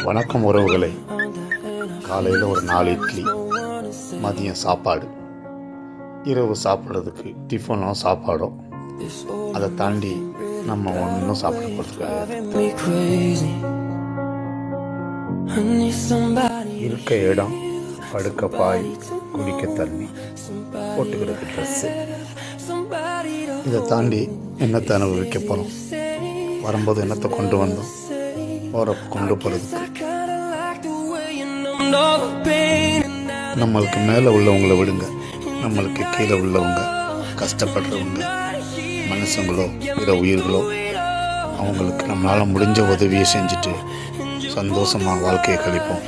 வணக்கம் உறவுகளை. காலையில் ஒரு 4 இட்லி, மதியம் சாப்பாடு, இரவு சாப்பிட்றதுக்கு டிஃபனோ சாப்பாடோ. அதை தாண்டி நம்ம ஒன்றும் சாப்பிட போகிறதுக்காக இருக்க இடம், படுக்க பாய், குடிக்க தண்ணி, போட்டுக்கிறதுக்கு ட்ரெஸ்ஸு. இதை தாண்டி என்னத்தை அனுபவிக்க போகிறோம்? வரும்போது என்னத்தை கொண்டு வந்தோம், போகிறப்ப கொண்டு போகிறதுக்கு. நம்மளுக்கு மேலே உள்ளவங்களை விடுங்க, நம்மளுக்கு கீழே உள்ளவங்க, கஷ்டப்படுறவங்க, மனுஷங்களோ பிற உயிர்களோ, அவங்களுக்கு நம்மளால் முடிஞ்ச உதவியை செஞ்சுட்டு சந்தோஷமாக வாழ்க்கையை கழிப்போம்.